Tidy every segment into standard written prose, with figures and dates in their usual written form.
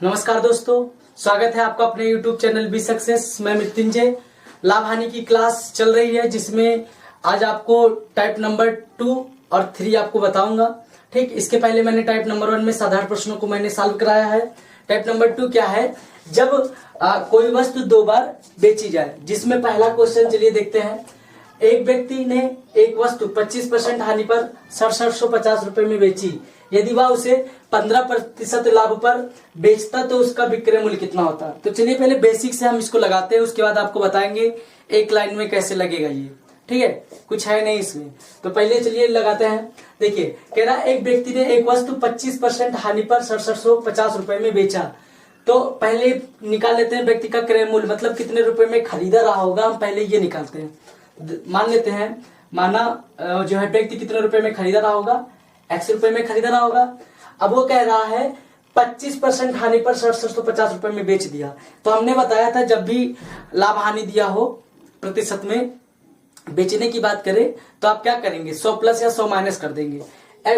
नमस्कार दोस्तों, स्वागत है आपका अपने YouTube चैनल बी सक्सेस। मैं मृत्युंजय। लाभ हानि की क्लास चल रही है जिसमें आज आपको टाइप नंबर 2 और 3 आपको बताऊंगा। ठीक, इसके पहले मैंने टाइप नंबर 1 में साधारण प्रश्नों को मैंने सॉल्व कराया है। टाइप नंबर 2 क्या है? जब कोई वस्तु 2 बार बेची जाए, जिसमें पहला क्वेश्चन चलिए देखते हैं। एक व्यक्ति ने एक वस्तु 25% हानि पर 6750 रुपए में बेची। यदि वह उसे 15% लाभ पर बेचता तो उसका विक्रय मूल्य कितना होता? तो चलिए पहले बेसिक से हम इसको लगाते हैं, उसके बाद आपको बताएंगे एक लाइन में कैसे लगेगा ये। ठीक है, कुछ है नहीं इसमें, तो पहले चलिए लगाते हैं। देखिए, कह रहा एक व्यक्ति ने एक वस्तु 25% हानि पर 6750 रुपए में बेचा। तो पहले निकाल लेते हैं व्यक्ति का क्रय मूल्य, मतलब कितने रुपए में खरीदा रहा होगा, हम पहले ये निकालते हैं। मान लेते हैं, माना जो है व्यक्ति कितने रुपए में खरीदा रहा होगा, x रुपए में खरीदा रहा होगा। अब वो कह रहा है 25% हानि पर 6750 रुपए में बेच दिया। तो हमने बताया था जब भी लाभ हानि दिया हो प्रतिशत में बेचने की बात करें तो आप क्या करेंगे, 100 प्लस या 100 माइनस कर देंगे।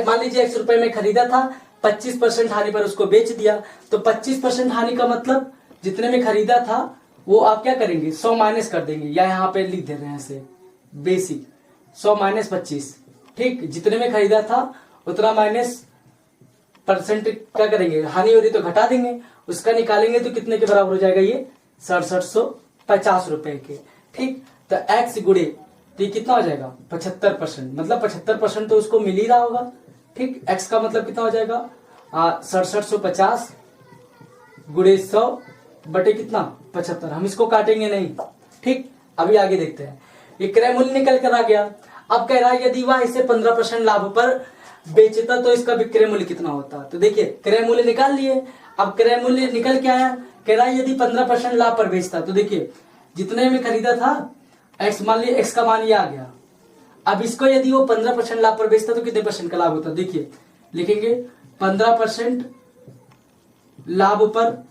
मान लीजिए x रुपए में खरीदा था, 25% हानि पर उसको बेच दिया। तो 25% हानि का मतलब जितने में खरीदा था वो आप क्या करेंगे, 100 माइनस कर देंगे, या यहाँ पे लिख दे रहे हैं ऐसे बेसिक 100 माइनस 25। ठीक, जितने में खरीदा था उतना माइनस परसेंट क्या करेंगे, हानि हो रही तो घटा देंगे, उसका निकालेंगे तो कितने के बराबर हो जाएगा, ये 6750 रुपए के। ठीक, तो x गुड़े तो ये कितना हो जाएगा 75%, मतलब 75% तो उसको मिल ही रहा होगा। ठीक, x का मतलब कितना हो जाएगा 6750 गुड़े 100 बटे कितना 75। हम इसको काटेंगे नहीं। ठीक, अभी आगे देखते हैं। ये क्रय मूल्य निकल कर आ गया। अब कह रहा है यदि वह इसे 15% लाभ पर बेचता तो इसका विक्रय मूल्य कितना होता। तो देखिए क्रय मूल्य निकाल लिए। अब क्रय मूल्य निकल के आया, कह रहा है यदि 15% लाभ पर बेचता, तो देखिए जितने में खरीदा था x, मान लिया x का मान ये आ गया। अब इसको यदि वो 15% लाभ पर बेचता तो कितने परसेंट का लाभ होता, देखिए लिखेंगे 15% लाभ पर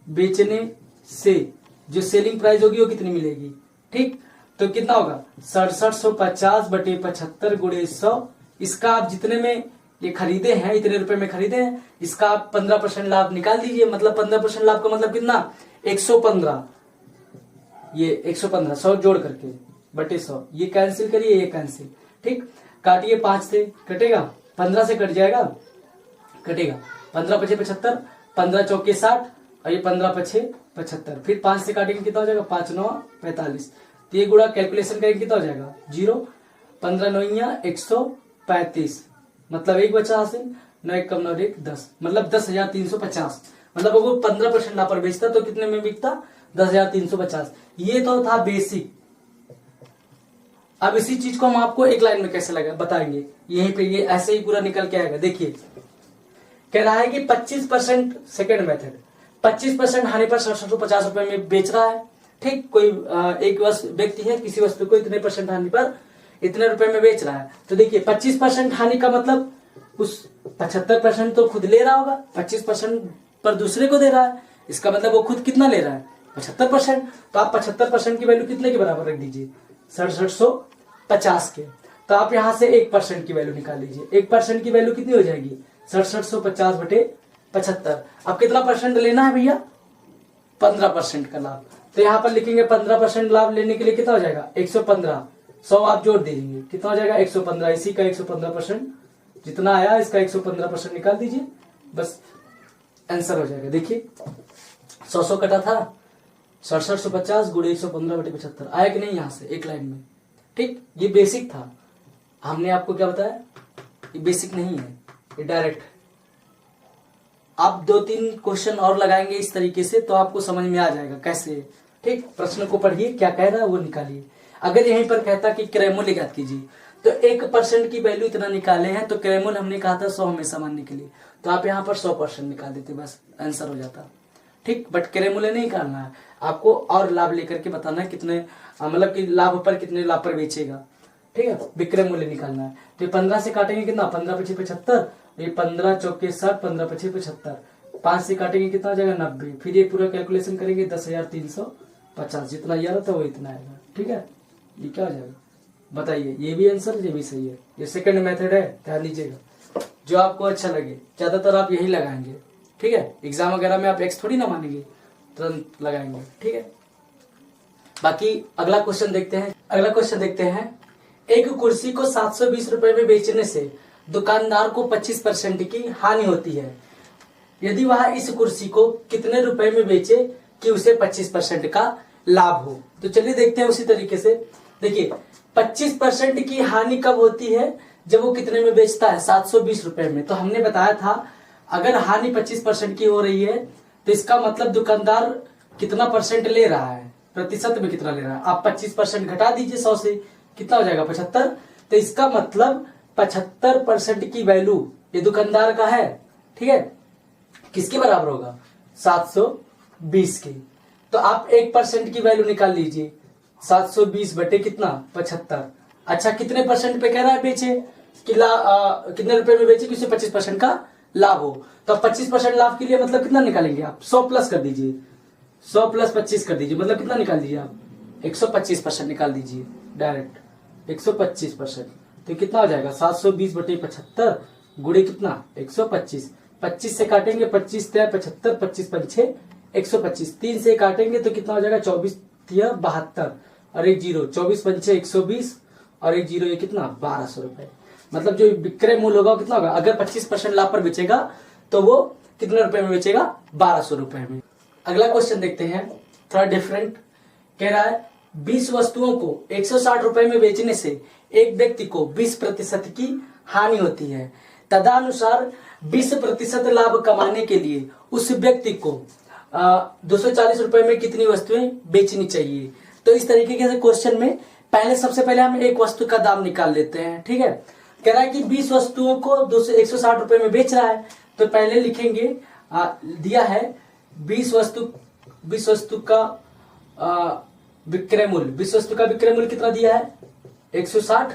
बेचने से जो सेलिंग प्राइस होगी वो कितनी मिलेगी। ठीक, तो कितना होगा 6750 बटे 75 गुणे 100। इसका आप जितने में ये खरीदे हैं, इतने रुपए में खरीदे हैं, इसका आप 15% लाभ निकाल दीजिए। मतलब 15% लाभ का मतलब कितना 115, ये 115 100 जोड़ करके बटे 100, ये कैंसिल करिए, ये कैंसिल। ठीक, काटिए 5 से कटेगा, 15 से कट जाएगा, कटेगा 15 पचे 75, 15 चौके 60 और ये 15 पचे 75। फिर 5 से काटेंगे कितना हो जाएगा 5 9 45। तो ये गुणा कैलकुलेशन करेंगे कितना हो जाएगा 0, 15 9 135, मतलब एक बचा हासिल, 9 1 कम 9 1 10, मतलब 10,350। मतलब अगर 15% लाभ पर बेचता तो कितने में बिकता 10,350। ये तो था बेसिक। अब इसी चीज को हम आपको एक लाइन में कैसे लगा बताएंगे, यहीं पे ये ऐसे ही पूरा निकल के आएगा। देखिए कह रहा है कि 25% सेकेंड मेथड, 25% हानि पर 6750 रुपए में बेच रहा है। ठीक, कोई एक व्यक्ति है किसी वस्तु को इतने परसेंट हानि पर इतने रुपए में बेच रहा है। तो देखिए 25% हानि का मतलब उस 75% तो खुद ले रहा होगा, 25% पर दूसरे को दे रहा है, इसका मतलब वो खुद कितना ले रहा है 75%। तो आप 75% की वैल्यू कितने के बराबर रख दीजिए 6750 के। तो आप यहां से 1% की वैल्यू निकाल लीजिए। 1% की वैल्यू कितनी हो जाएगी 6750 बटे 75। अब कितना परसेंट लेना है भैया 15% का लाभ। तो यहाँ पर लिखेंगे 15% लाभ लेने के लिए कितना हो जाएगा 115, 100 आप जोड़ दीजिए कितना हो जाएगा 115। इसी का 115% जितना आया इसका 115% निकाल दीजिए, बस आंसर हो जाएगा। देखिए 100 कटा था, 6750 गुणे 115 बटे 75 आया कि नहीं यहाँ से एक लाइन में। ठीक, ये बेसिक था। हमने आपको क्या बताया, ये बेसिक नहीं है, ये डायरेक्ट। आप 2-3 क्वेश्चन और लगाएंगे इस तरीके से तो आपको समझ में आ जाएगा कैसे। ठीक, प्रश्न को पढ़िए, क्या कह रहा है वो निकालिए। अगर यहीं पर कहता कि क्रय मूल्य ज्ञात कीजिए तो 1% की वैल्यू इतना निकाले हैं, तो क्रय मूल्य हमने कहा था 100 हमेशा मानने के लिए, तो आप यहाँ पर 100% निकाल देते, बस आंसर हो जाता। ठीक, बट क्रय मूल्य नहीं निकालना है आपको, और लाभ लेकर के बताना है कितने, मतलब कि लाभ पर कितने लाभ पर बेचेगा। ठीक है, विक्रय मूल्य निकालना है। तो 15 से काटेंगे कितना 15 पचे 75, ये 15 चौके 60, 15 पचे 75, 5 से काटेंगे कितना हो जाएगा 90। फिर ये पूरा कैलकुलेशन करेंगे 10,350, जितना ये था वो इतना आएगा। ठीक है, ये क्या हो जाएगा बताइए, ये भी आंसर, ये भी सही है। ये सेकंड मेथड है, ध्यान दीजिएगा, जो आपको अच्छा लगे। ज्यादातर आप यही लगाएंगे। ठीक है, एग्जाम वगैरह में आप एक्स थोड़ी ना मानेंगे, तुरंत लगाएंगे। ठीक है, बाकी अगला क्वेश्चन देखते हैं। अगला क्वेश्चन देखते हैं, एक कुर्सी को 720 रुपए में बेचने से दुकानदार को 25% की हानि होती है। यदि वह इस कुर्सी को कितने रुपए में बेचे कि उसे 25% का लाभ हो। तो चलिए देखते हैं उसी तरीके से। देखिए 25% की हानि कब होती है, जब वो कितने में बेचता है, 720 रुपए में। तो हमने बताया था अगर हानि 25% की हो रही है तो इसका मतलब दुकानदार कितना परसेंट ले रहा है, प्रतिशत में कितना ले रहा है। आप 25% घटा दीजिए 100 से, कितना हो जाएगा 75। तो इसका मतलब 75% की वैल्यू ये दुकानदार का है। ठीक है, किसके बराबर होगा, 720 के। तो आप 1% की वैल्यू निकाल लीजिए, 720 बटे कितना 75। अच्छा कितने परसेंट पे कह रहा है बेचे कि कितने रुपए में बेचे कि उसे 25% का लाभ हो। तो 25% लाभ के लिए मतलब कितना निकालेंगे आप, 100 प्लस कर दीजिए, 100 प्लस 25 कर दीजिए, मतलब कितना निकाल दीजिए आप, 125% निकाल दीजिए डायरेक्ट 125%। तो कितना हो जाएगा 720 बटे 75 गुणे कितना 125। 25 से काटेंगे 25 3 75, 25 पंचे 125, 3 से काटेंगे तो कितना हो जाएगा 24 3 72 और एक जीरो, 24 पंचे 120 और एक जीरो, ये कितना 1200 रुपए। मतलब जो विक्रय मूल्य होगा कितना होगा, अगर 25% लाभ पर बेचेगा तो वो कितने रुपए में बेचेगा, 1200 रुपए में। अगला क्वेश्चन देखते हैं, थोड़ा डिफरेंट। कह रहा है 20 वस्तुओं को 160 रुपए में बेचने से एक व्यक्ति को 20% की हानि होती है। तदनुसार 20% लाभ कमाने के लिए उस व्यक्ति को 240 रुपए में कितनी वस्तुएं बेचनी चाहिए। तो इस तरीके से क्वेश्चन में पहले सबसे पहले हम एक वस्तु का दाम निकाल लेते हैं। ठीक है, कह रहा है कि 20 वस्तुओं को 160 रुपए में बेच रहा है। तो पहले लिखेंगे दिया है 20 वस्तु का विक्रय मूल्य, 20 वस्तु का विक्रय मूल्य कितना दिया है 160।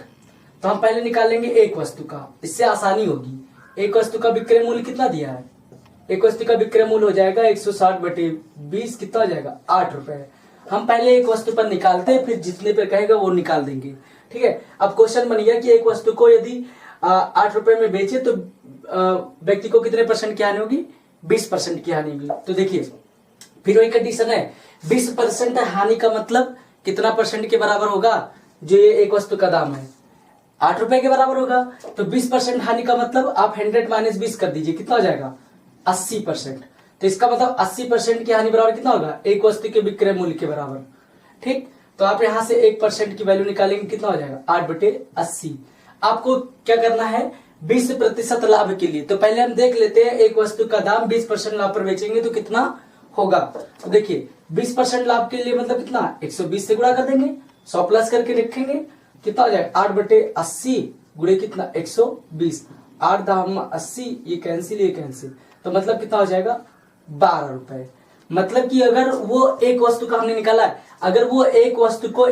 तो हम पहले निकालेंगे एक वस्तु का, इससे आसानी होगी। एक वस्तु का विक्रय मूल्य कितना दिया है, एक वस्तु का विक्रय मूल्य हो जाएगा 160 बटे 20, कितना हो जाएगा 8 रुपए। हम पहले एक वस्तु पर निकालते हैं, फिर जितने पर कहेगा वो निकाल देंगे। ठीक है, अब क्वेश्चन बन गया कि एक वस्तु को यदि 8 रुपए में बेचे तो व्यक्ति को कितने परसेंट की हानि होगी, 20% की हानि होगी। तो देखिए फिर वही कंडीशन है, 20% हानि का मतलब कितना परसेंट के बराबर होगा, जो ये एक वस्तु का दाम है 8 रुपए के बराबर होगा। तो 20% हानि का मतलब आप 100 माइनस 20 कर दीजिए, कितना हो जाएगा 80%। तो इसका मतलब 80% की हानि बराबर कितना होगा, एक वस्तु के विक्रय मूल्य के बराबर। ठीक, तो आप यहां से 1% की वैल्यू निकालेंगे, कितना हो जाएगा 8 बटे 80। आपको क्या करना है 20% लाभ के लिए। तो पहले हम देख लेते हैं एक वस्तु का दाम 20% लाभ पर बेचेंगे तो कितना होगा। तो देखिए 20% लाभ के लिए मतलब कितना 120 से गुणा कर देंगे, 100 प्लस करके रखेंगे, कितना हो जाएगा 8 बटे 80 गुणे कितना 120, 8 दाम 80, ये कैंसिल ये कैंसिल, तो मतलब कितना हो जाएगा 12 रुपए। मतलब कि अगर वो एक वस्तु का हमने निकाला है, अगर वो एक वस्तु को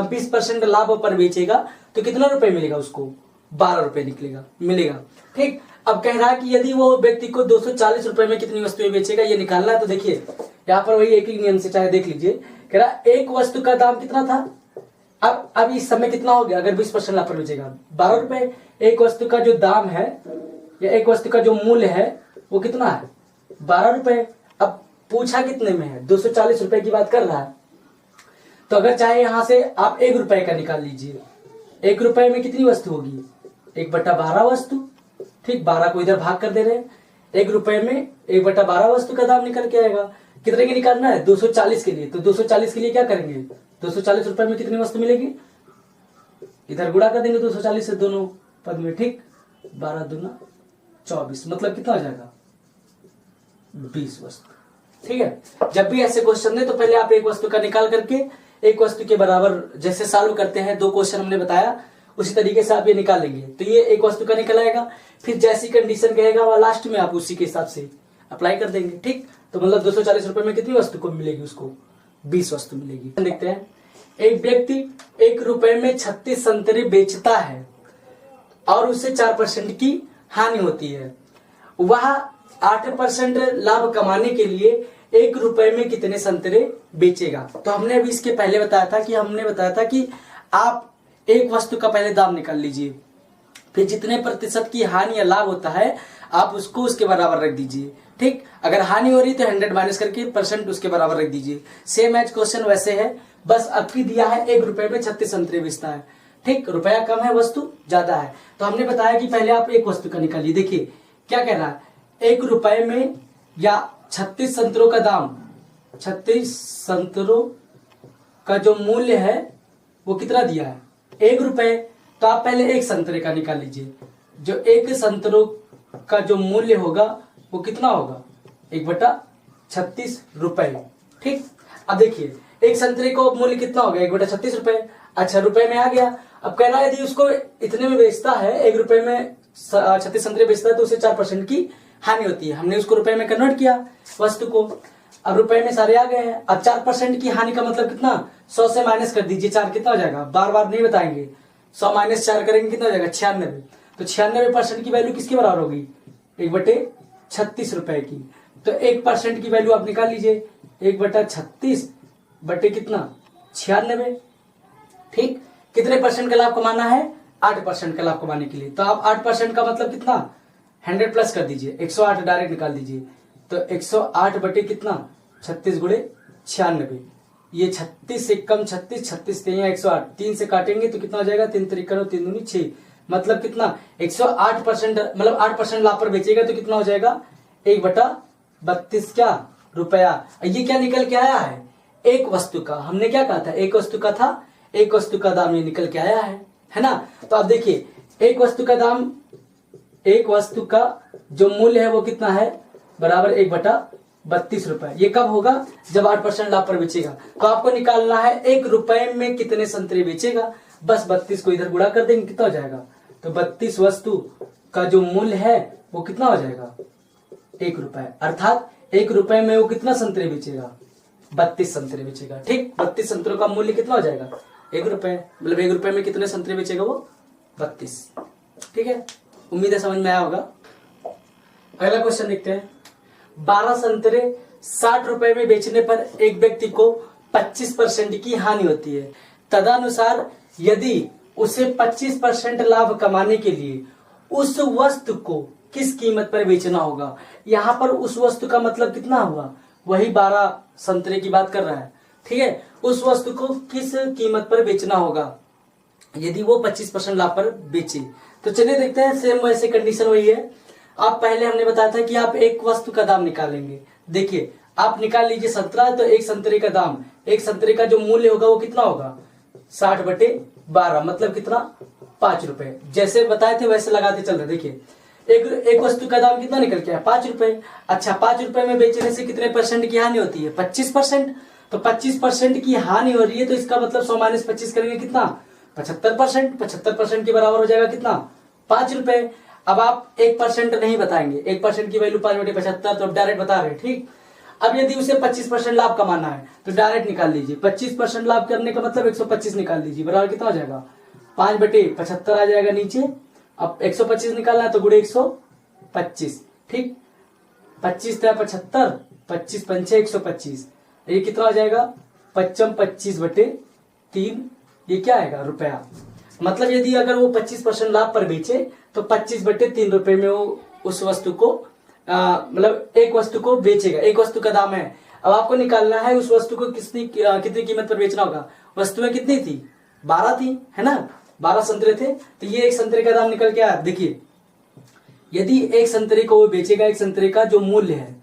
20% लाभ पर बेचेगा तो कितना रुपए मिलेगा उसको, 12 रुपए निकलेगा मिलेगा। ठीक, अब कह रहा है कि यदि वो व्यक्ति को 240 रुपए में कितनी वस्तुएं बेचेगा ये निकालना है। तो देखिए यहाँ पर वही एक ही नियम से चाहे देख लीजिए, कह रहा एक वस्तु का दाम कितना था, अब इस समय कितना हो गया, अगर 20% लाभ पर बेचेगा 12 रुपए। एक वस्तु का जो दाम है या एक वस्तु का जो मूल्य है वो कितना है 12 रुपए। अब पूछा कितने में है, 240 रुपए की बात कर रहा है। तो अगर चाहे यहां से आप 1 रुपए का निकाल लीजिए, 1 रुपए में कितनी वस्तु होगी 1/12 वस्तु। ठीक, 12 को इधर भाग कर दे रहे हैं, 1 रुपए में 1/12 वस्तु का दाम निकल के आएगा। कितने की निकालना है 240 के लिए। तो 240 के लिए क्या करेंगे, 240 रुपए में कितनी वस्तु मिलेगी, इधर गुणा कर देंगे 240 से दोनों पद में। ठीक, 12 दूना 24, मतलब कितना हो जाएगा 20 वस्तु। ठीक है, जब भी ऐसे क्वेश्चन दे तो पहले आप एक वस्तु का निकाल करके एक वस्तु के बराबर जैसे सॉल्व करते हैं, 2 क्वेश्चन हमने बताया उसी तरीके से आप ये निकालेंगे। तो ये एक वस्तु का निकल आएगा, फिर जैसी कंडीशन कहेगा वह लास्ट में आप उसी के हिसाब से अप्लाई कर देंगे। ठीक, तो मतलब 240 रुपए में कितनी वस्तु को मिलेगी, उसको 20 वस्तु मिलेगी। देखते हैं, एक व्यक्ति 1 रुपए में 36 संतरे बेचता है और उससे 4% की हानि होती है। वह 8% लाभ कमाने के लिए 1 रुपए में कितने संतरे बेचेगा। तो हमने अभी इसके पहले बताया था कि आप एक वस्तु का पहले दाम निकाल लीजिए, फिर जितने प्रतिशत की हानि या लाभ होता है आप उसको उसके बराबर रख दीजिए, ठीक, अगर हानि हो रही तो 100 माइनस करके परसेंट उसके बराबर रख दीजिए। सेम एज क्वेश्चन वैसे है, बस आपकी दिया है 1 रुपए में 36 संतरे बेचता है। ठीक, रुपया कम है, वस्तु ज्यादा है, तो हमने बताया कि पहले आप एक वस्तु का निकालिए। देखिए क्या कह रहा है, 1 रुपए में या 36 संतरों का दाम, 36 संतरों का जो मूल्य है वो कितना दिया है, 1 रुपए। तो आप पहले एक संतरे का निकाल लीजिए। जो एक संतरों का जो मूल्य होगा वो कितना होगा, 1/36 रुपए। ठीक, अब देखिए एक संतरे को मूल्य कितना हो गया, 1/36 रुपए। अच्छा, रुपए में आ गया। अब कह रहा है यदि उसको इतने में बेचता है, 1 रुपए में 36 संतरे बेचता है तो उसे 4% की हानि होती है। हमने उसको रुपए में कन्वर्ट किया वस्तु को। अब रुपए में सारे आ गए हैं। अब 4% की हानि का मतलब कितना, 100 से माइनस कर दीजिए, 4 कितना हो जाएगा, बार बार नहीं बताएंगे। 100 माइनस 4 करेंगे कितना हो जाएगा, 96। तो 96% की वैल्यू किसके बराबर होगी, 1/36 रुपए की। तो 1% की वैल्यू आप निकाल लीजिए, 1/36 बटे कितना, 96। ठीक, कितने परसेंट का लाभ कमाना है, 8% का लाभ कमाने के लिए। तो आप 8% का मतलब कितना, 100 प्लस कर दीजिए, 108 डायरेक्ट निकाल दीजिए। तो 108 बटे कितना, 36 गुणे 96। ये 36 से कम 36, 36 से 108, 3 से काटेंगे तो कितना हो जाएगा, 3 3 3 दूनी 6, मतलब कितना 108%, मतलब 8% लाभ पर बेचेगा तो कितना हो जाएगा, 1/32 क्या रुपया। ये क्या निकल के आया है, एक वस्तु का, हमने क्या कहा था, एक वस्तु का था, एक वस्तु का दाम ये निकल के आया है ना। तो आप देखिए एक वस्तु का दाम, एक वस्तु का जो मूल्य है वो कितना है, बराबर 1/32 रुपए। ये कब होगा, जब 8% लाभ पर बेचेगा। तो आपको निकालना है 1 रुपए में कितने संतरे बेचेगा, बस 32 को इधर गुणा कर देंगे, कितना हो जाएगा। तो 32 वस्तु का जो मूल्य है वो कितना हो जाएगा, 1 रुपए। अर्थात 1 रुपए में वो कितना संतरे बेचेगा, 32 संतरे बेचेगा। ठीक, 32 संतरों का मूल्य कितना हो जाएगा, 1 रुपए, मतलब 1 रुपए में कितने संतरे बेचेगा वो, 32। ठीक है, उम्मीद है समझ में आया होगा। अगला क्वेश्चन देखते हैं। 12 संतरे 60 रुपए में बेचने पर एक व्यक्ति को 25% की हानि होती है। तदनुसार यदि उसे 25% लाभ कमाने के लिए उस वस्तु को किस कीमत पर बेचना होगा। यहाँ पर उस वस्तु का मतलब कितना हुआ, वही 12 संतरे की बात कर रहा है। ठीक है, उस वस्तु को किस कीमत पर बेचना होगा यदि वो 25% लाभ पर बेचे। तो चलिए देखते हैं, सेम वैसे कंडीशन वही है। आप पहले हमने बताया था कि आप एक वस्तु का दाम निकालेंगे। देखिए आप निकाल लीजिए संतरा, तो एक संतरे का दाम, एक संतरे का जो मूल्य होगा वो कितना होगा, 60/12, मतलब कितना, 5 रुपए। जैसे बताए थे वैसे लगाते चल रहे। देखिए एक वस्तु का दाम कितना निकल के आया, 5 रुपए। अच्छा, 5 रुपए में बेचने से कितने परसेंट की हानि होती है, 25%। तो 25% की हानि हो रही है, तो इसका मतलब 100 माइनस 25 करेंगे कितना, 75%। 75% के बराबर हो जाएगा कितना, 5 रुपए। अब आप 1% नहीं बताएंगे, 1% की वैल्यू 5/75, तो अब डायरेक्ट बता रहे हैं। ठीक, अब यदि उसे 25% लाभ कमाना है तो डायरेक्ट निकाल लीजिए। 25% लाभ करने का मतलब 125 निकाल लीजिए, बराबर कितना हो जाएगा, 5/75 आ जाएगा नीचे। अब 125 निकालना है तो गुणे 125। ठीक, 25 था 75, 25 पंचे 125, ये कितना हो जाएगा, 25/3, ये क्या आएगा, रुपया। मतलब यदि अगर वो 25% लाभ पर बेचे तो 25/3 रुपए में वो उस वस्तु को मतलब एक वस्तु को बेचेगा। एक वस्तु का दाम है, अब आपको निकालना है उस वस्तु को कितनी कीमत पर बेचना होगा। वस्तुएं कितनी थी, 12 थी, है ना, 12 संतरे थे, तो ये एक संतरे का दाम निकल के आया। देखिए यदि एक संतरे को वो बेचेगा, एक संतरे का जो मूल्य है,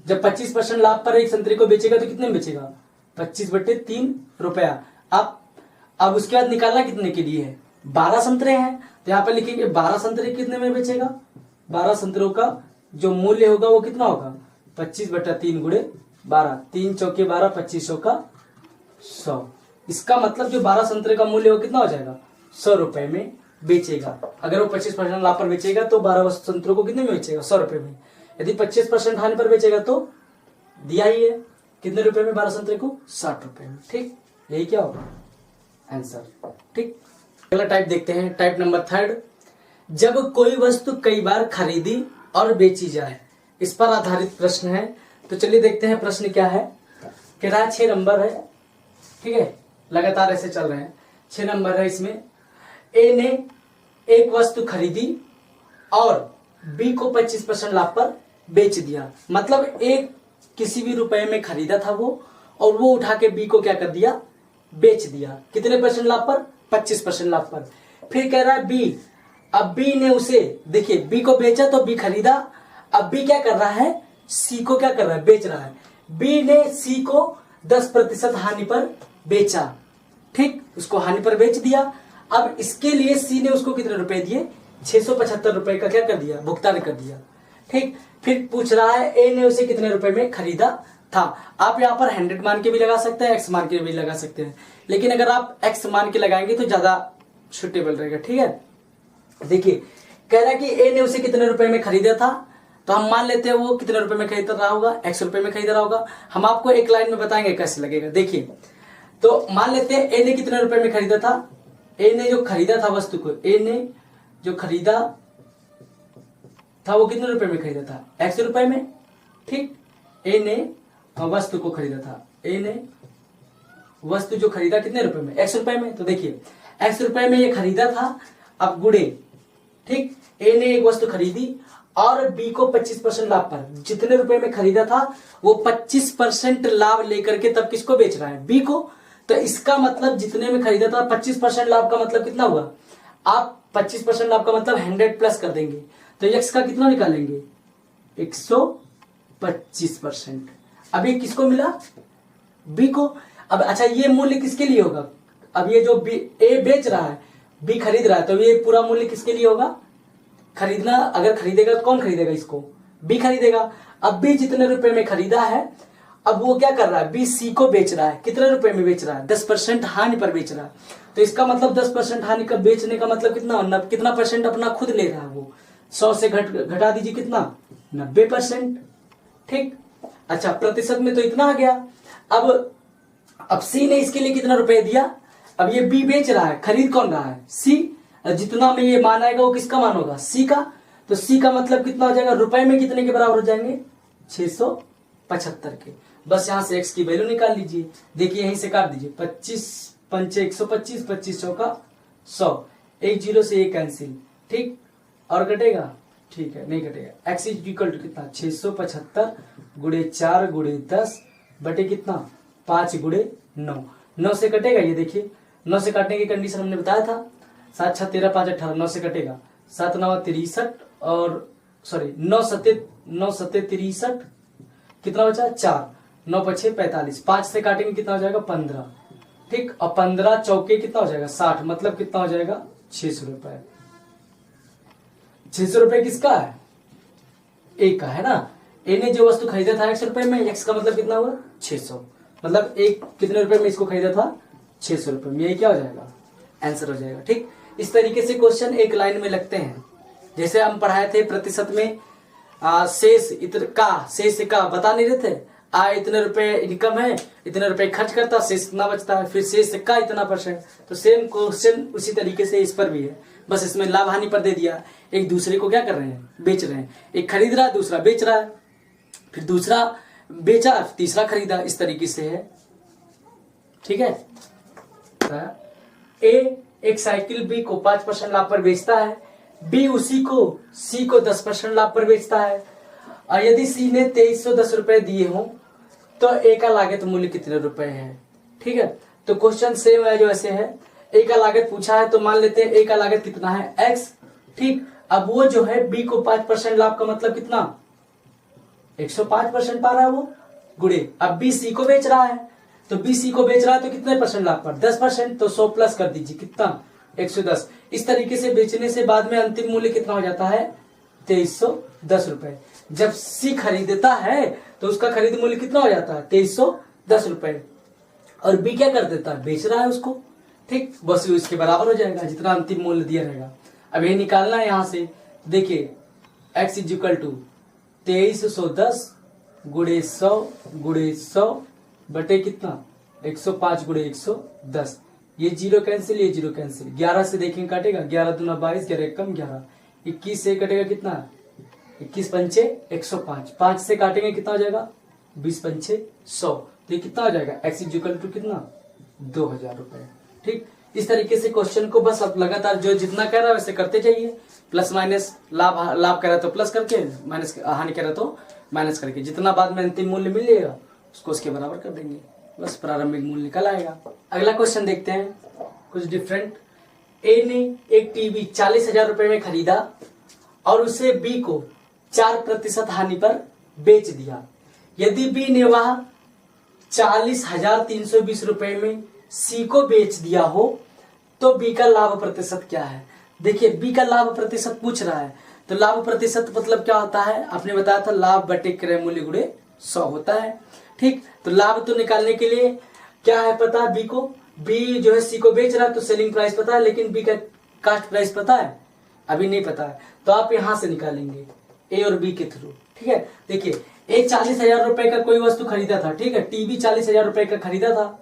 जब 25% लाभ पर एक संतरे को बेचेगा तो कितने में बेचेगा, 25/3 रुपया। अब उसके बाद निकालना कितने के लिए है, 12 संतरे हैं, तो यहाँ पर लिखेंगे 12 संतरे कितने में बेचेगा। 12 संतरों का जो मूल्य होगा वो कितना होगा, 25/3 गुणे 12, 3 चौके 12, 25 का 100। इसका मतलब जो 12 संतरे का मूल्य वो कितना हो जाएगा, 100 रुपए में बेचेगा। अगर वो 25% लाभ पर बेचेगा तो 12 संतरों को कितने में बेचेगा, 100 रुपए में। यदि 25% हानि पर बेचेगा तो दिया ही है कितने रुपए में, 12 संतरे को 60 रुपए में। ठीक, यही क्या होगा आंसर। ठीक, अगला टाइप देखते हैं, टाइप नंबर 3। जब कोई वस्तु कई बार खरीदी और बेची जाए, इस पर आधारित प्रश्न है। तो चलिए देखते हैं प्रश्न क्या है। कह रहा है 6 नंबर है, ठीक है, लगातार ऐसे चल रहे हैं। 6 नंबर है, इसमें ए ने एक वस्तु खरीदी और बी को 25% लाभ पर बेच दिया, मतलब एक किसी भी रुपए में खरीदा था वो, और वो उठा के बी को क्या कर दिया, बेच दिया। कितने परसेंट लाभ पर, 25% लाभ पर। फिर कह रहा है बी, अब बी ने उसे, देखिए बी को बेचा तो बी खरीदा, अब बी क्या कर रहा है, सी को क्या कर रहा है, बेच रहा है। बी ने सी को 10% हानि पर बेचा, ठीक, उसको हानि पर बेच दिया। अब इसके लिए सी ने उसको कितने रुपए दिए, 675 रुपए का क्या कर दिया, भुगतान कर दिया, ठीक। फिर पूछ रहा है ए ने उसे कितने रुपए में खरीदा था। आप यहाँ पर 100 मान के भी लगा सकते हैं, एक्स मान के भी लगा सकते हैं, लेकिन अगर आप एक्स मान के लगाएंगे तो ज्यादा सुटेबल रहेगा, ठीक है। देखिए कह रहा है कि ए ने उसे कितने रुपए में खरीदा था, तो हम मान लेते हैं वो कितने रुपए में खरीद रहा होगा, एक्स रुपए में खरीद रहा होगा। हम आपको एक लाइन में बताएंगे कैसे लगेगा। देखिए तो मान लेते हैं ए ने कितने रुपए में खरीदा था, ए ने जो खरीदा था वस्तु को, ए ने जो खरीदा था वो कितने रुपए में खरीदा था, एक्स रुपए में, ठीक। ए ने वस्तु को खरीदा था, ए ने वस्तु जो खरीदा कितने रुपए में, एक्स रुपए में। तो देखिए एक्स रुपए में ये खरीदा था, अब गुणे, ठीक, ए ने एक वस्तु खरीदी और बी को 25% लाभ पर, जितने रुपए में खरीदा था वो 25% लाभ लेकर के तब किसको बेच रहा है, बी को। तो इसका मतलब जितने में खरीदा था 25% लाभ का मतलब कितना हुआ, आप 25% लाभ का मतलब 100 प्लस कर देंगे, तो एक्स का कितना निकालेंगे, 125%। अब ये किसको मिला, बी को। अब अच्छा ये मूल्य किसके लिए होगा, अब ये जो बी ए बेच रहा है, बी खरीद रहा है, तो ये पूरा मूल्य किसके लिए होगा, खरीदना, अगर खरीदेगा तो कौन खरीदेगा, इसको बी खरीदेगा। अब बी जितने रुपए में खरीदा है, अब वो क्या कर रहा है, बी सी को बेच रहा है, कितने रुपए में बेच रहा है, 10% हानि पर बेच रहा है। तो इसका मतलब 10% हानि का बेचने का मतलब कितना परसेंट अपना खुद ले रहा है वो, 100 से घटा दीजिए कितना, 90%, ठीक। अच्छा प्रतिशत में तो इतना आ गया। अब सी ने इसके लिए कितना रुपए दिया, अब ये बी बेच रहा है, खरीद कौन रहा है, सी, जितना में ये मान आएगा वो किसका मान होगा, सी का। तो सी का मतलब कितना हो जाएगा, रुपए में कितने के बराबर हो जाएंगे, 675 के। बस यहां से एक्स की वैल्यू निकाल लीजिए। देखिए यहीं से काट दीजिए, 25 पंचे 125, 25 चौका 100, एक जीरो से एक कैंसिल, ठीक। और कटेगा, ठीक है नहीं कटेगा। एक्स इज इक्वल टू कितना, 675 गुणे 4 गुणे 10 बटे कितना, 5 गुणे 9। 9 से कटेगा, ये देखिए 9 से काटने की कंडीशन हमने बताया था, 7 6 13 5 18, 9 से कटेगा, 7 9 63 और सॉरी 9 7 63, कितना बचा 4, 9 5 45, 5 से काटेंगे कितना हो जाएगा 15, ठीक। और 15 चौके कितना हो जाएगा 60, मतलब कितना हो जाएगा 600 रुपए। 600 रुपए किसका है, ए का है ना। ए ने जो वस्तु खरीदा था एक्स रुपए में, एक्स का मतलब कितना हुआ 600, मतलब एक कितने रुपए में इसको खरीदा था, 600 रुपए में। ये क्या हो जाएगा, आंसर हो जाएगा, ठीक। इस तरीके से क्वेश्चन एक लाइन में लगते हैं। जैसे हम पढ़ाए थे प्रतिशत में शेष शेष का बता नहीं रहे थे, इतने रुपए इनकम है, इतने रुपए खर्च करता, शेष इतना बचता है, फिर शेष का इतना %। तो सेम क्वेश्चन उसी तरीके से इस पर भी है, बस इसमें लाभ हानि पर दे दिया। एक दूसरे को क्या कर रहे हैं, बेच रहे हैं, एक खरीद रहा है दूसरा बेच रहा है, फिर दूसरा बेचा तीसरा खरीदा, इस तरीके से है, ठीक है। ए एक साइकिल बी को 5% लाभ पर बेचता है, बी उसी को सी को 10% लाभ पर बेचता है, और यदि सी ने 2310 रुपए दिए हों तो ए का लागत मूल्य कितने रुपए है, ठीक है। तो क्वेश्चन सेम है जो ऐसे है, ए का लागत पूछा है तो मान लेते हैं ए का लागत कितना है एक्स, ठीक। अब वो जो है बी को 5% लाभ का मतलब कितना, 105% पा रहा है वो, गुणे अब बी सी को बेच रहा है, तो बी सी को बेच रहा है तो कितने % लाभ पर, 10%, तो 100 प्लस कर दीजिए कितना, 110। इस तरीके से बेचने से बाद में अंतिम मूल्य कितना हो जाता है, 2310 रुपए। जब सी खरीदता है तो उसका खरीद मूल्य कितना हो जाता है, 2310 रुपए, और बी क्या कर देता है, बेच रहा है उसको, ठीक। बस इसके बराबर हो जाएगा जितना अंतिम मूल्य दिया रहेगा। अब ये निकालना है यहां से, देखिए एक्स इज इक्वल टू 2310 गुणे 100 बटे कितना, 105 गुणे 110, ये जीरो कैंसिल, ये जीरो कैंसिल, 11 से देखेंगे काटेगा, 11 दूना 22, 11 कम 11, 21 से कटेगा कितना, 21 पंचे 105, 5 से काटेंगे कितना हो जाएगा, 20 पंचे 100, तो ये कितना हो जाएगा, एक्स इज इक्वल टू कितना, 2000 रुपए, ठीक। इस तरीके से क्वेश्चन को बस अब लगातार जो जितना कह रहा है वैसे करते जाइए, प्लस माइनस, लाभ लाभ कह रहा तो प्लस करके, माइनस हानि कह रहा तो माइनस करके, जितना बाद में अंतिम मूल्य मिलेगा उसको उसके बराबर कर देंगे, बस प्रारंभिक मूल्य निकल आएगा। अगला क्वेश्चन देखते हैं कुछ डिफरेंट। ए ने एक टीवी 40,000 रुपए में खरीदा और उसे बी को 4% हानि पर बेच दिया। यदि बी ने वह 40,320 रुपए में सी को बेच दिया हो तो बी का लाभ प्रतिशत क्या है। देखिए बी का लाभ प्रतिशत पूछ रहा है, तो लाभ प्रतिशत मतलब क्या होता है, आपने बताया था लाभ बटे क्रय मूल्य गुणे 100 होता है। ठीक, तो लाभ तो निकालने के लिए क्या है पता बी को, बी जो है सी को बेच रहा है तो सेलिंग प्राइस पता है, लेकिन बी का कास्ट प्राइस पता है, अभी नहीं पता है, तो आप यहां से निकालेंगे ए और बी के थ्रू। ठीक है, देखिए ए 40,000 रुपए का कोई वस्तु खरीदा था, ठीक है, टीवी 40,000 रुपए का खरीदा था।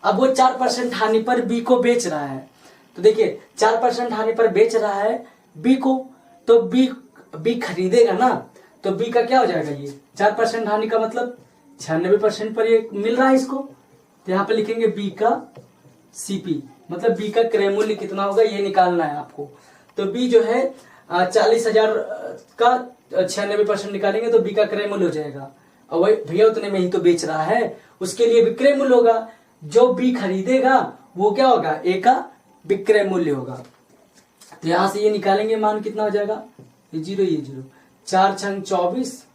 अब वो 4% हानि पर बी को बेच रहा है, तो देखिए 4% हानि पर बेच रहा है बी को, तो बी खरीदेगा ना, तो बी का क्या हो जाएगा, ये 4% हानि का मतलब 96% पर ये मिल रहा है इसको, तो यहाँ पे लिखेंगे बी का सीपी, मतलब बी का क्रय मूल्य कितना होगा ये निकालना है आपको। तो बी जो है 40,000 का 96% निकालेंगे तो बी का क्रय मूल्य हो जाएगा, और वही भैया उतने में ही तो बेच रहा है, उसके लिए विक्रय मूल्य होगा, जो बी खरीदेगा वो क्या होगा, ए का विक्रय मूल्य होगा। तो यहां से ये निकालेंगे, मान कितना हो जाएगा, ये जीरो 4 छंग 24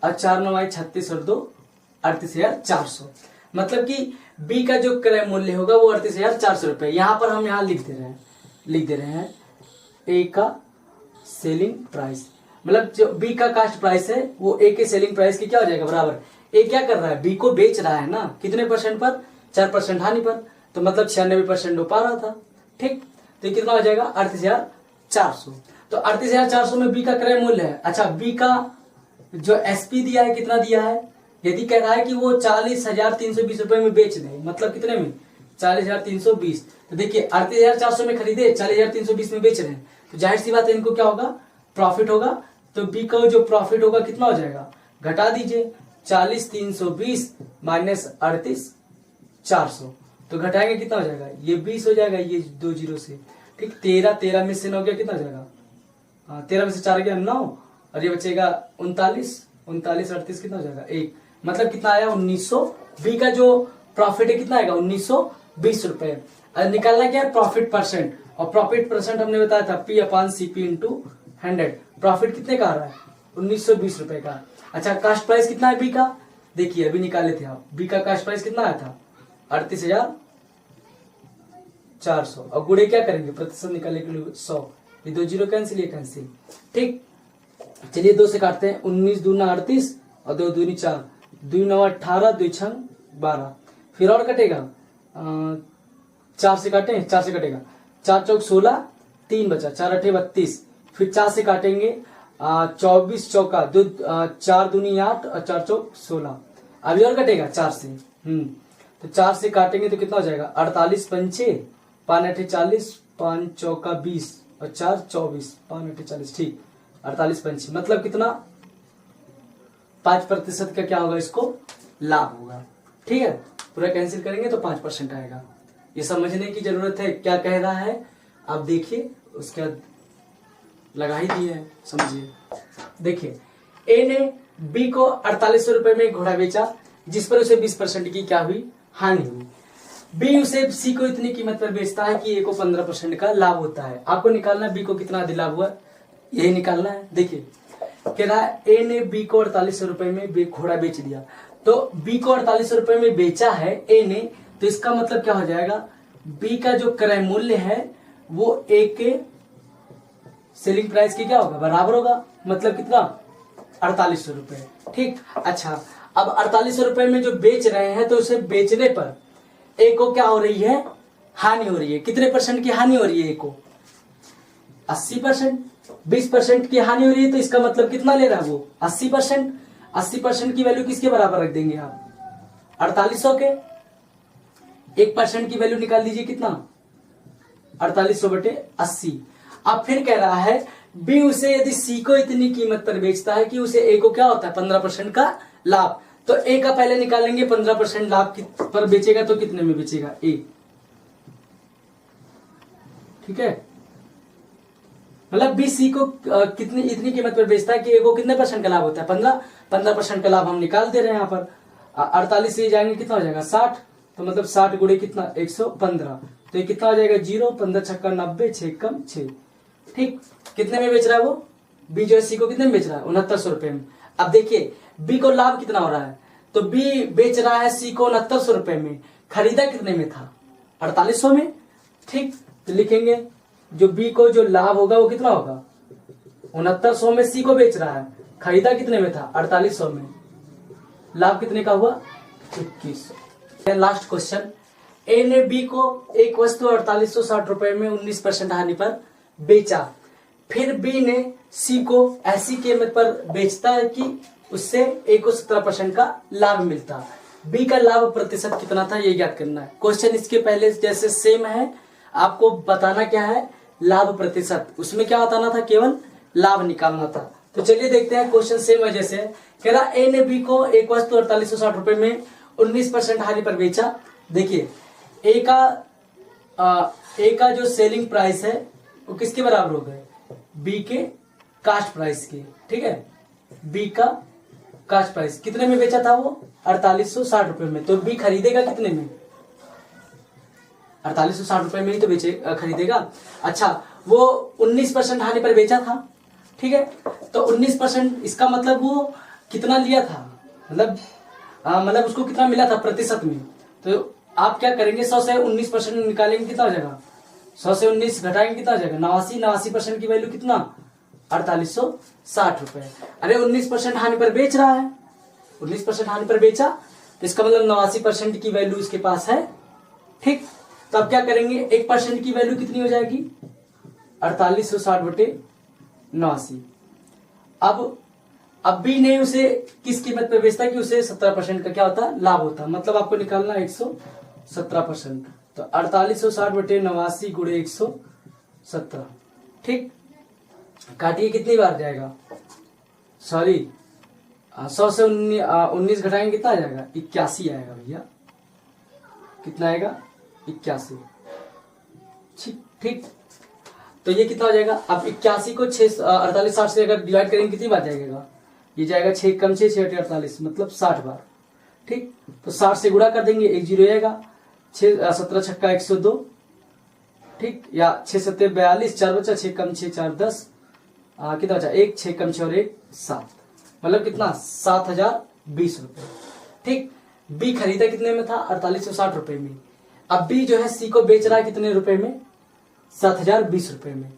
और 4 9 आए 36 और 2 38,400, मतलब कि बी का जो क्रय मूल्य होगा वो 38,400 रुपए। यहां पर हम यहाँ लिख दे रहे हैं ए का सेलिंग प्राइस, मतलब जो बी का कास्ट प्राइस है वो ए के सेलिंग प्राइस की क्या हो जाएगा बराबर। ए क्या कर रहा है, बी को बेच रहा है ना, कितने परसेंट पर, 4% हानि पर, तो मतलब 96% हो पा रहा था। ठीक, तो कितना हो जाएगा 38,400, तो 38,400 में बी का क्रय मूल्य है। अच्छा, बी का जो एसपी दिया है कितना दिया है, यदि कह रहा है कि वो 40,320 रुपए में बेच दे, मतलब कितने में 40,320, तो देखिए 38,400 में खरीदे 40,320 में बेच रहे हैं, तो जाहिर सी बात है इनको क्या होगा, प्रॉफिट होगा। तो बी का जो प्रॉफिट होगा कितना हो जाएगा, घटा दीजिए 40,320 माइनस 38,400, तो घटाएंगे कितना हो जाएगा, ये 20 हो जाएगा, ये 2 जीरो से। ठीक, 13 में से 9 गया, कितना हो जाएगा, 13 में से 4 गया 9, और ये बचेगा 39 38 कितना हो जाएगा 1, मतलब कितना आया 1900। बी का जो प्रॉफिट है कितना आएगा 1920 रुपए। निकालना क्या है, प्रॉफिट परसेंट, और प्रॉफिट परसेंट हमने बताया था P upon CP into 100। Profit कितने का आ रहा है 1920 रुपए का। अच्छा, कास्ट प्राइस कितना है बी का, देखिए अभी निकाले थे आप, बी का कास्ट प्राइस कितना आया था 38,400, और गुणे क्या करेंगे, प्रतिशत निकालने के लिए 100, ये 2 जीरो कैंसिल, ये कैंसिल। ठीक, चलिए 2 से काटते हैं, 19 दूना 38 और 2 दूनी 4, 2 9 18, 2 छंग 12, फिर और कटेगा 4 से काटें, 4 से कटेगा, 4 चौक 16, 3 बचा, 4 8 32, फिर 4 से काटेंगे 24 चौका 2, 4 दूनी 8 और 4 चौक 16, अभी और कटेगा 4 से, तो 4 से काटेंगे तो कितना हो जाएगा 48 पंचे 5 8 40, 5 चौका 20 और 4 24, 5 8 40, ठीक 48 पंचे, मतलब कितना 5% का क्या होगा इसको लाभ होगा। ठीक है, पूरा कैंसिल करेंगे तो 5% आएगा। ये समझने की जरूरत है क्या कह रहा है, आप देखिए, उसके बाद लगा ही दिए है, समझिए। देखिए ए ने बी को 4800 रुपए में घोड़ा बेचा, जिस पर उसे 20% की क्या हुई, हानि हुई। बी उसे सी को इतनी कीमत पर बेचता है कि ए को 15% का लाभ होता है। आपको निकालना है बी को कितना अधिक लाभ हुआ, यही निकालना है। देखिए कह रहा है ए ने बी को 4800 रुपए में घोड़ा बेच दिया, तो बी को 4800 रुपए में बेचा है ए ने, तो इसका मतलब क्या हो जाएगा, बी का जो क्रय मूल्य है वो ए के सेलिंग प्राइस की क्या होगा बराबर होगा, मतलब कितना 4800 रुपए। ठीक, अच्छा अब 4800 रुपए में जो बेच रहे हैं तो उसे बेचने पर ए को क्या हो रही है, हानि हो रही है। कितने परसेंट की हानि हो रही है ए को, 80%। 20% की हानि हो रही है तो इसका मतलब कितना ले रहा है वो 80%। 80% की वैल्यू किसके बराबर रख देंगे आप, 4800 के। 1% की वैल्यू निकाल दीजिए कितना, 4800 बटे 80। अब फिर कह रहा है बी उसे यदि सी को इतनी कीमत पर बेचता है कि उसे ए को क्या होता है 15% का लाभ, तो ए का पहले निकालेंगे 15% लाभ पर बेचेगा तो कितने में बेचेगा ए। ठीक है, मतलब बी सी को कितनी इतनी कीमत पर बेचता है कि ए को कितने % का लाभ होता है, 15% का लाभ हम निकाल दे रहे हैं यहाँ पर। 48 से जाएंगे कितना हो जाएगा 60, तो मतलब 60 गुणे कितना 115, तो ये कितना हो जाएगा 0, 15 छक्का 90, 6 कम 6। ठीक, कितने में बेच रहा है वो बी जो है सी को कितने में बेच रहा है 6900 रुपए में। अब देखिए बी को लाभ कितना हो रहा है, तो बी बेच रहा है सी को 6900 रुपए में, खरीदा कितने में था 4800 में। ठीक, तो लिखेंगे जो बी को जो लाभ होगा वो कितना होगा 6900 में सी को बेच रहा है, खरीदा कितने में था 4800 में, लाभ कितने का हुआ 2100। लास्ट क्वेश्चन, ए ने बी को एक वस्तु 4860 रुपए में 19% हानि पर बेचा, फिर बी ने सी को ऐसी कीमत पर बेचता है कि उससे ए को 17% का लाभ मिलता। बी का लाभ प्रतिशत कितना था ये ज्ञात करना है। क्वेश्चन इसके पहले जैसे सेम है, आपको बताना क्या है लाभ प्रतिशत, उसमें क्या बताना था केवल लाभ निकालना था। तो चलिए देखते हैं क्वेश्चन सेम वजह से कह रहा ए ने बी को एक वस्तु 4860 रुपए में 19% हानि पर बेचा। देखिए ए का जो सेलिंग प्राइस है वो किसके बराबर हो गए बी के कास्ट प्राइस के। ठीक है, बी का कास्ट प्राइस कितने में बेचा था वो 4860 रुपए में, तो बी खरीदेगा कितने में 4860 रुपए में ही तो बेचे खरीदेगा। अच्छा वो 19% हानि पर बेचा था, ठीक है, तो 19% इसका मतलब वो कितना लिया था, मतलब उसको कितना मिला था प्रतिशत में। तो आप क्या करेंगे 100 से 19% निकालेंगे कितना हो जाएगा 100 से 19 घटाएंगे कितना हो जाएगा 89% की वैल्यू कितना 4860 रुपए। अरे 19% हानि पर बेच रहा है, 19% हानि पर बेचा तो इसका मतलब 89% की वैल्यू इसके पास है। ठीक, तो अब क्या करेंगे 1% की वैल्यू कितनी हो जाएगी 4860 बटे 89। अब बी ने उसे किस कीमत पे बेचता है कि उसे 17% का क्या होता है लाभ होता है, मतलब आपको निकालना 117%। तो 4860 बटे 89 गुणे 117। ठीक, काटिए कितनी बार जाएगा, सॉरी 100 से 19 घटाएंगे कितना आ जाएगा 81 आएगा भैया, कितना आएगा 81। ठीक, तो ये कितना हो जाएगा। अब 81 को 4860 से अगर डिवाइड करेंगे कितनी बार जाएगा, ये जाएगा 6 कम 6 6 48 मतलब 60 बार। ठीक, तो 60 से गुणा कर देंगे, एक जीरो आएगा, 6 17 छक्का 102। ठीक, या 6 7 42, 4 बचा 6 कम 6 4 10, कितना बचा 1 6 कम 6 और 1 7, मतलब कितना 7020 रुपए। ठीक, बी खरीदा कितने में था 4860 रुपए में। अब बी जो है सी को बेच रहा है कितने रुपए में 7020 रुपए में।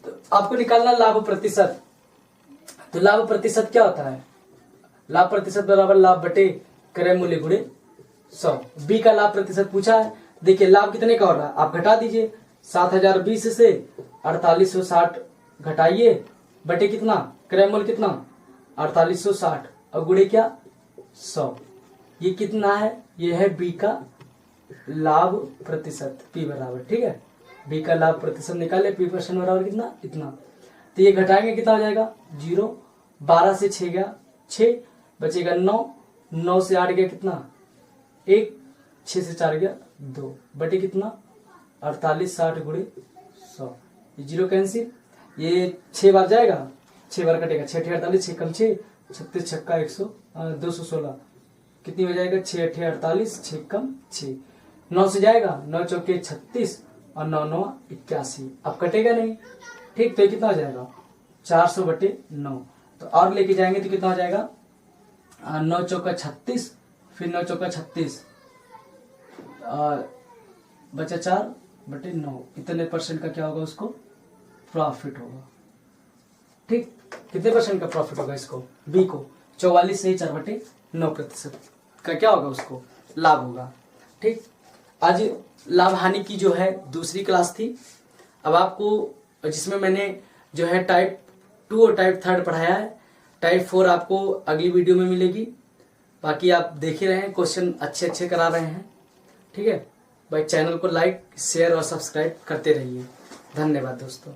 तो आपको निकालना लाभ प्रतिशत। तो लाभ प्रतिशत क्या होता है, लाभ प्रतिशत बराबर लाभ बटे क्रय मूल्य गुणे 100। बी का लाभ प्रतिशत पूछा है, देखिए लाभ कितने का हो रहा है आप घटा दीजिए 7020 से 4860 घटाइए बटे कितना क्रय मूल्य कितना 4860 और गुणे क्या 100। ये कितना है, ये है बी का लाभ प्रतिशत पी बराबर। ठीक है, बी का लाभ प्रतिशत निकाले पी % बराबर कितना इतना। तो ये घटाएंगे कितना हो जाएगा 0, 12 से 6 गया 6 बचेगा 9, 9 से 8 गया कितना 1, 6 से 4 गया 2 बटे कितना 4860 गुणे 100। ये 0 कैंसिल, ये 6 बार जाएगा 6 बार कटेगा 6 8 48, 6 कम 6 36 छक्का 216 कितनी हो जाएगा 6 8 48, 6 कम 6 9 से जाएगा 9 चौके 36 और 9 9 81, अब कटेगा नहीं। ठीक, तो ये कितना हो जाएगा 400 बटे 9। तो और लेके जाएंगे तो कितना हो जाएगा 9 चौका 36, फिर 9 चौका 36 बचा 4 बटे 9, इतने % का क्या होगा उसको प्रॉफिट होगा। ठीक, कितने % का प्रॉफिट होगा इसको बी को 44 से 4 बटे 9% का क्या होगा उसको लाभ होगा। ठीक, आज लाभ हानि की जो है दूसरी क्लास थी। अब आपको जिसमें मैंने जो है टाइप 2 और टाइप 3 पढ़ाया है, टाइप 4 आपको अगली वीडियो में मिलेगी। बाकी आप देख ही रहे हैं क्वेश्चन अच्छे करा रहे हैं। ठीक है भाई, चैनल को लाइक शेयर और सब्सक्राइब करते रहिए। धन्यवाद दोस्तों।